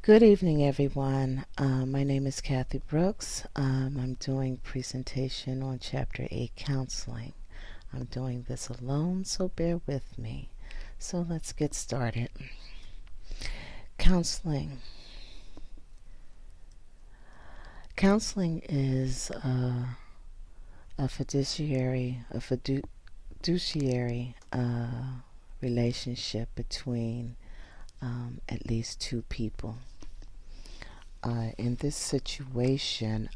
Good evening, everyone. My name is Kathy Brooks. I'm doing presentation on Chapter 8, Counseling. I'm doing this alone, so bear with me. So let's get started. Counseling. Counseling is a fiduciary relationship between at least two people. In this situation,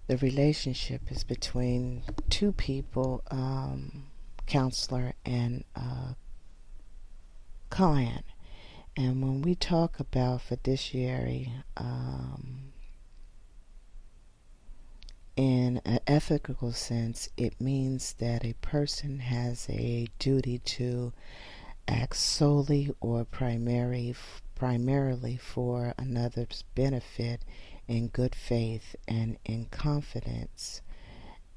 the relationship is between two people, counselor and client. And when we talk about fiduciary in an ethical sense, it means that a person has a duty to act solely or primarily for another's benefit in good faith and in confidence.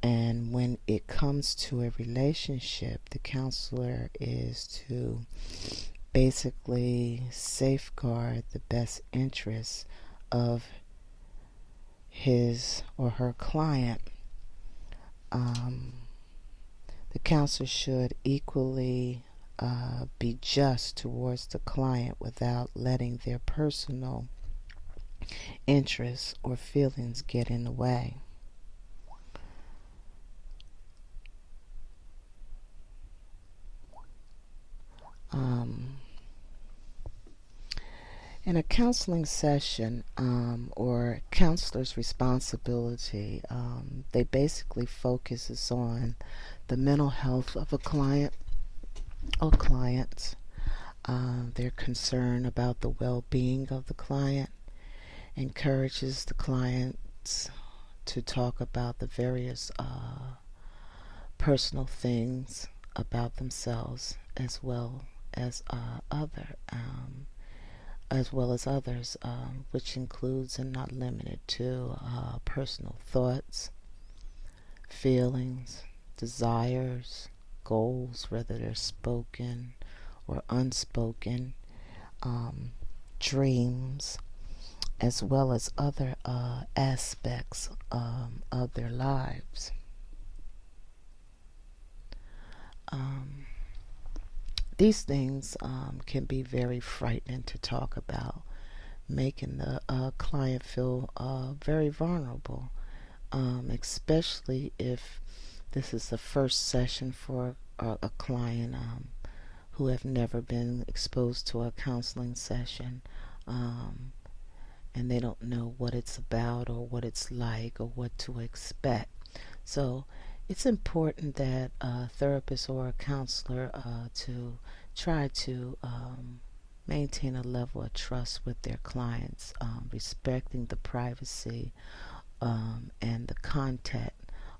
And when it comes to a relationship, the counselor is to basically safeguard the best interests of his or her client. The counselor should equally be just towards the client without letting their personal interests or feelings get in the way. In a counseling session or counselor's responsibility, they basically focuses on the mental health of a client or clients. They're concerned about the well-being of the client, encourages the clients to talk about the various personal things about themselves as well as others, which includes and not limited to personal thoughts, feelings, desires, goals, whether they're spoken or unspoken, dreams, as well as other aspects of their lives. These things can be very frightening to talk about, making the client feel very vulnerable, especially if this is the first session for a client who have never been exposed to a counseling session, and they don't know what it's about or what it's like or what to expect. So it's important that a therapist or a counselor to try to maintain a level of trust with their clients, respecting the privacy and the content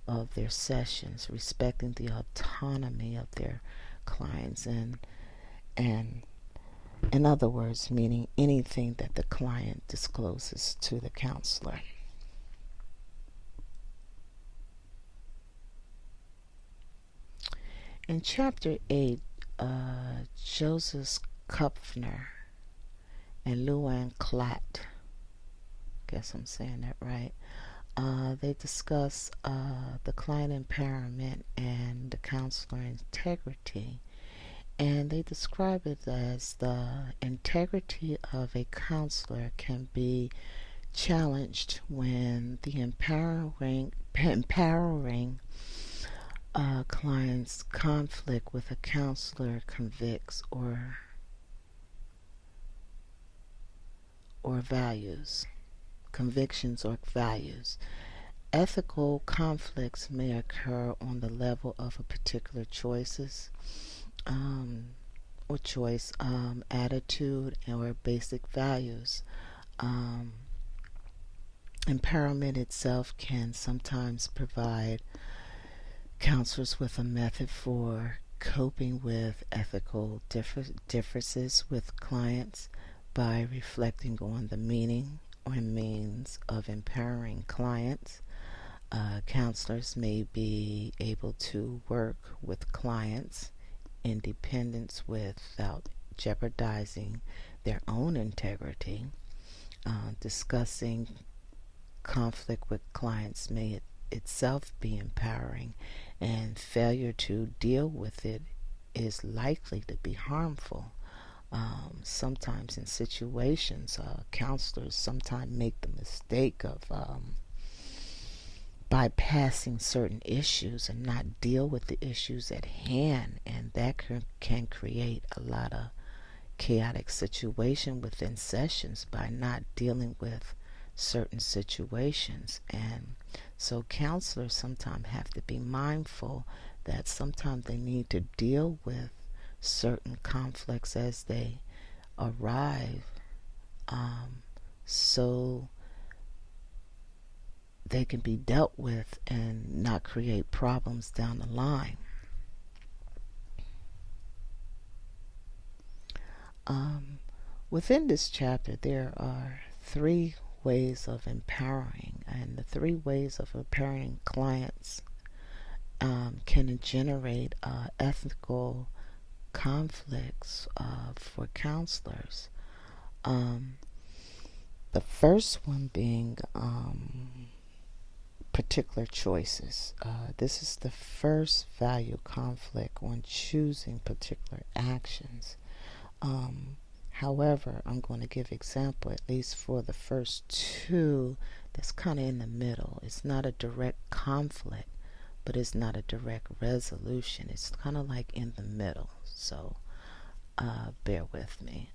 of their sessions, respecting the autonomy of their clients, and in other words, meaning anything that the client discloses to the counselor. In Chapter 8, Joseph Kupfner and Luann Klatt, guess I'm saying that right, they discuss the client empowerment and the counselor integrity. And they describe it as the integrity of a counselor can be challenged when the empowering client's conflict with a counselor convicts or values, convictions or values. Ethical conflicts may occur on the level of a particular choices or choice, attitude, or basic values. Empowerment itself can sometimes provide counselors with a method for coping with ethical differences with clients by reflecting on the meaning or means of empowering clients. Counselors may be able to work with clients independence without jeopardizing their own integrity. Discussing conflict with clients may itself be empowering, and failure to deal with it is likely to be harmful. Sometimes in situations, counselors sometimes make the mistake of bypassing certain issues and not deal with the issues at hand, and that can create a lot of chaotic situation within sessions by not dealing with certain situations. And so counselors sometimes have to be mindful that sometimes they need to deal with certain conflicts as they arrive, so they can be dealt with and not create problems down the line. Within this chapter, there are 3 ways of empowering, and the 3 ways of empowering clients can generate ethical conflicts for counselors. The first one being particular choices. This is the first value conflict when choosing particular actions. However, I'm going to give example, at least for the first 2, that's kind of in the middle. It's not a direct conflict, but it's not a direct resolution. It's kind of like in the middle. So bear with me.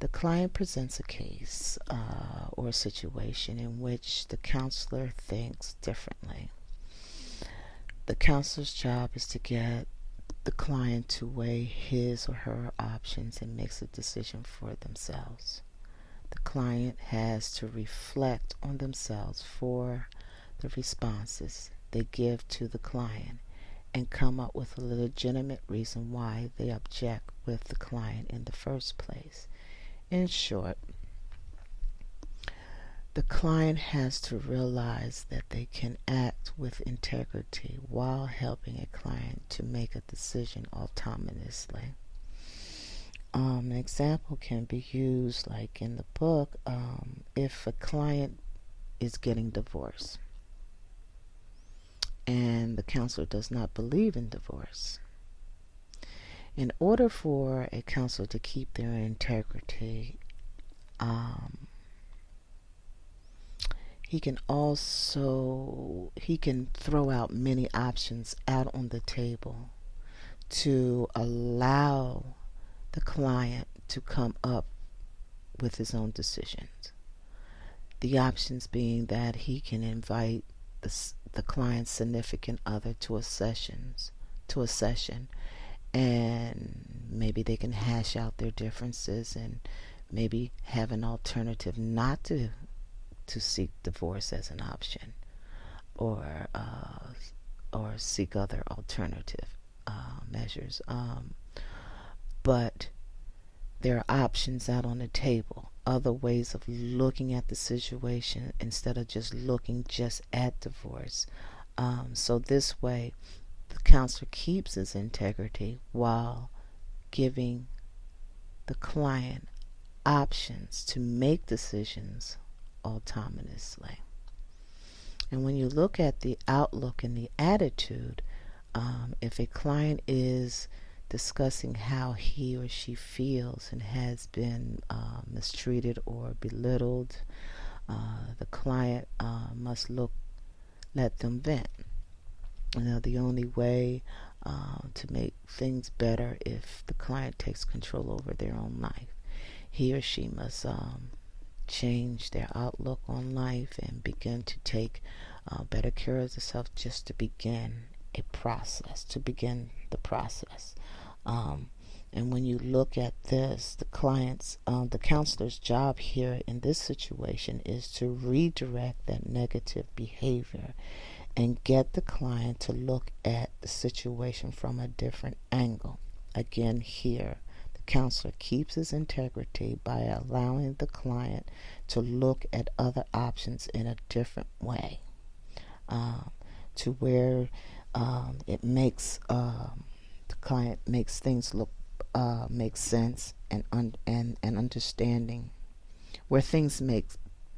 The client presents a case or a situation in which the counselor thinks differently. The counselor's job is to get the client to weigh his or her options and makes a decision for themselves. The client has to reflect on themselves for the responses they give to the client and come up with a legitimate reason why they object with the client in the first place. In short, the client has to realize that they can act with integrity while helping a client to make a decision autonomously. An example can be used like in the book, if a client is getting divorced and the counselor does not believe in divorce. In order for a counselor to keep their integrity, he can throw out many options out on the table to allow the client to come up with his own decisions. The options being that he can invite the client's significant other to a session, and maybe they can hash out their differences and maybe have an alternative not to seek divorce as an option, or seek other alternative measures. But there are options out on the table, other ways of looking at the situation instead of just looking just at divorce. So this way, the counselor keeps his integrity while giving the client options to make decisions autonomously. And when you look at the outlook and the attitude, if a client is discussing how he or she feels and has been mistreated or belittled, the client must let them vent. The only way to make things better if the client takes control over their own life. He or she must change their outlook on life and begin to take better care of themselves, just to begin the process. And when you look at this, the counselor's job here in this situation is to redirect that negative behavior and get the client to look at the situation from a different angle. Again, here, the counselor keeps his integrity by allowing the client to look at other options in a different way, to where it makes the client makes things look make sense and understanding, where things make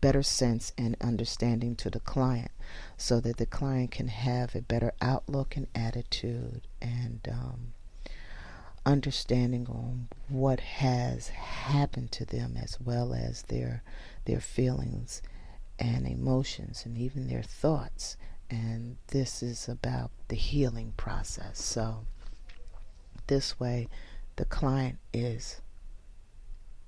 better sense and understanding to the client, so that the client can have a better outlook and attitude and understanding on what has happened to them, as well as their feelings and emotions and even their thoughts. And this is about the healing process. So this way the client is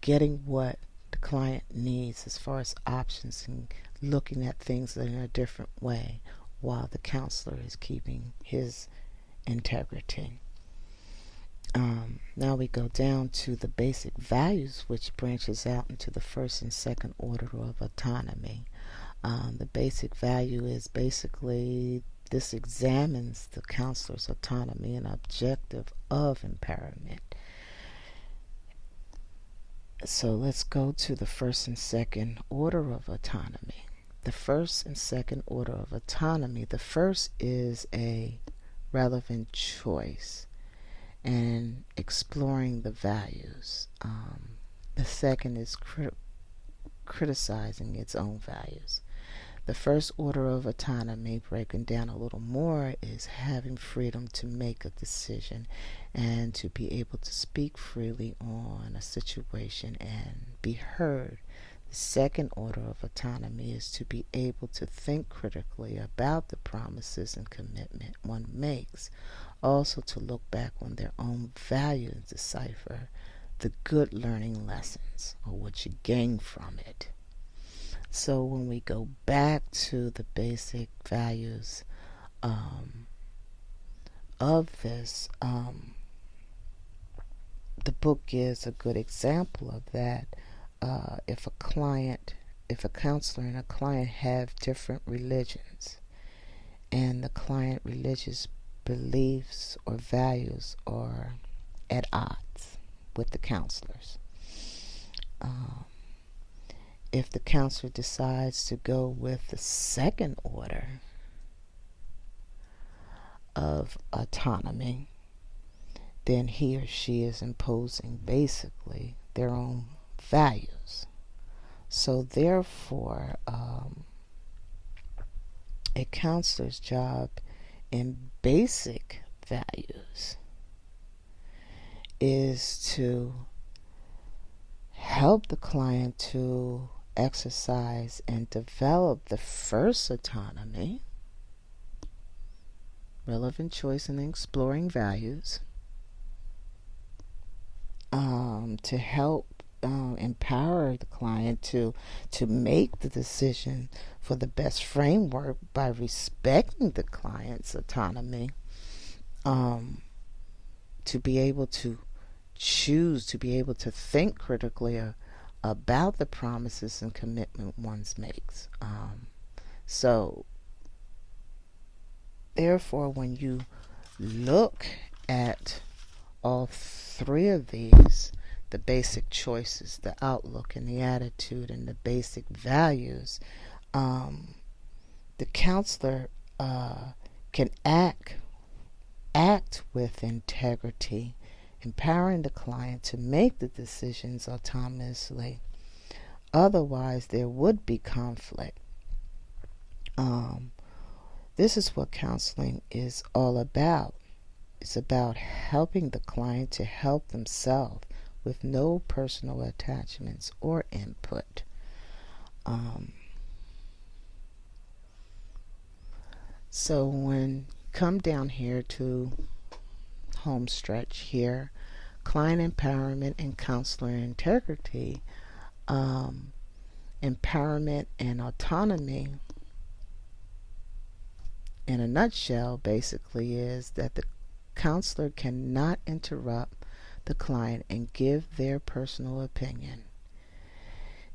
getting what the client needs as far as options and looking at things in a different way, while the counselor is keeping his integrity. Now we go down to the basic values, which branches out into the first and second order of autonomy. The basic value is basically, this examines the counselor's autonomy and objective of empowerment. So let's go to the first and second order of autonomy. The first and second order of autonomy, the first is a relevant choice and exploring the values. The second is criticizing its own values. The first order of autonomy, breaking down a little more, is having freedom to make a decision and to be able to speak freely on a situation and be heard. The second order of autonomy is to be able to think critically about the promises and commitment one makes. Also to look back on their own value and decipher the good learning lessons or what you gain from it. So when we go back to the basic values of this, the book gives a good example of that. If a counselor and a client have different religions, and the client religious beliefs or values are at odds with the counselor's, if the counselor decides to go with the second order of autonomy, then he or she is imposing basically their own values. So therefore, a counselor's job in basic values is to help the client to exercise and develop the first autonomy, relevant choice and exploring values, to help empower the client to make the decision for the best framework by respecting the client's autonomy, to be able to choose, to be able to think critically about the promises and commitment one makes. So therefore, when you look at all three of these, the basic choices, the outlook and the attitude, and the basic values, the counselor can act with integrity, empowering the client to make the decisions autonomously. Otherwise, there would be conflict. This is what counseling is all about. It's about helping the client to help themselves with no personal attachments or input. So when you come down here to home stretch here, client empowerment and counselor integrity, empowerment and autonomy in a nutshell basically is that the counselor cannot interrupt the client and give their personal opinion.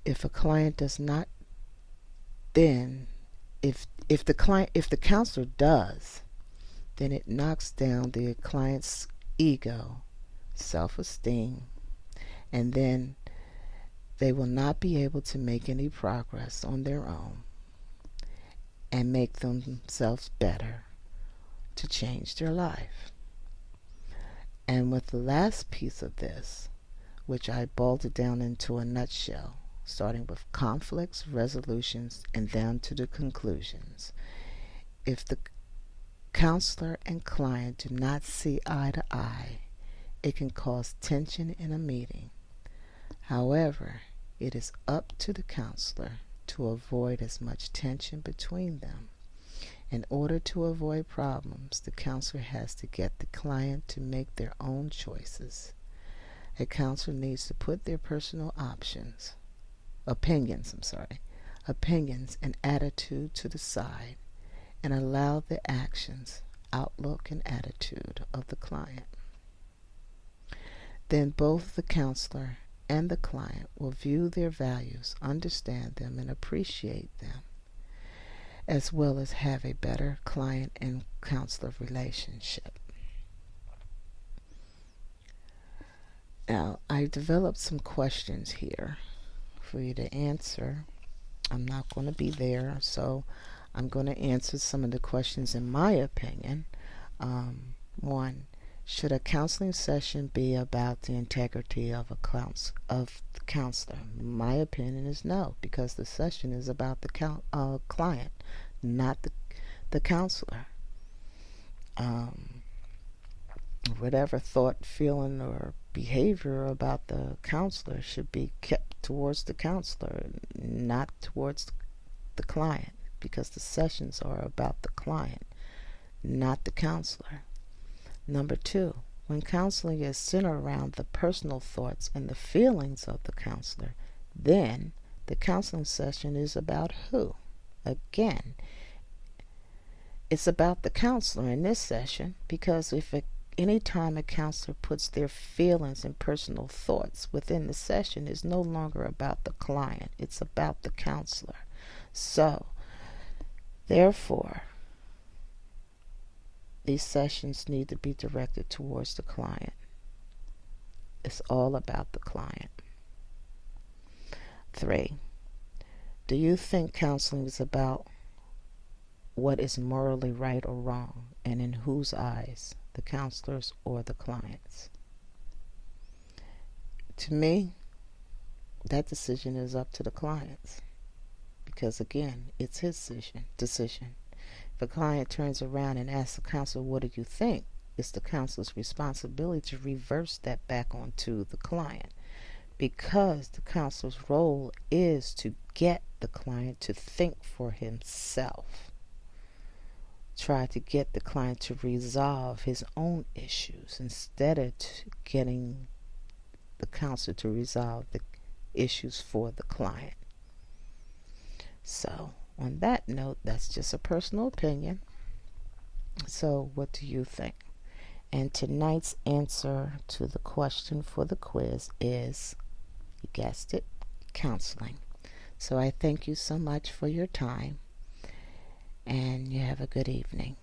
If a client does not, then if the counselor does, then it knocks down the client's ego, self-esteem, and then they will not be able to make any progress on their own and make themselves better to change their life. And And with the last piece of this, which I boiled it down into a nutshell, starting with conflicts, resolutions, and down to the conclusions. If the counselor and client do not see eye to eye, it can cause tension in a meeting. However, it is up to the counselor to avoid as much tension between them. In order to avoid problems, the counselor has to get the client to make their own choices. A counselor needs to put their personal opinions and attitude to the side and allow the actions, outlook, and attitude of the client. Then both the counselor and the client will view their values, understand them, and appreciate them, as well as have a better client and counselor relationship. Now, I developed some questions here for you to answer. I'm not going to be there, so I'm going to answer some of the questions in my opinion. One, should a counseling session be about the integrity of the counselor? My opinion is no, because the session is about the client, not the counselor. Whatever thought, feeling, or behavior about the counselor should be kept towards the counselor, not towards the client, because the sessions are about the client, not the counselor. Number two, when counseling is centered around the personal thoughts and the feelings of the counselor, then the counseling session is about who? Again, it's about the counselor in this session, because any time a counselor puts their feelings and personal thoughts within the session, is no longer about the client, it's about the counselor. So, therefore, these sessions need to be directed towards the client. It's all about the client. 3. Do you think counseling is about what is morally right or wrong, and in whose eyes? The counselors or the clients? To me, that decision is up to the clients, because again, it's his decision. If a client turns around and asks the counselor, what do you think? It's the counselor's responsibility to reverse that back onto the client, because the counselor's role is to get the client to think for himself. Try to get the client to resolve his own issues instead of getting the counselor to resolve the issues for the client. So, on that note, that's just a personal opinion. So, what do you think? And tonight's answer to the question for the quiz is, you guessed it, counseling. So I thank you so much for your time, and you have a good evening.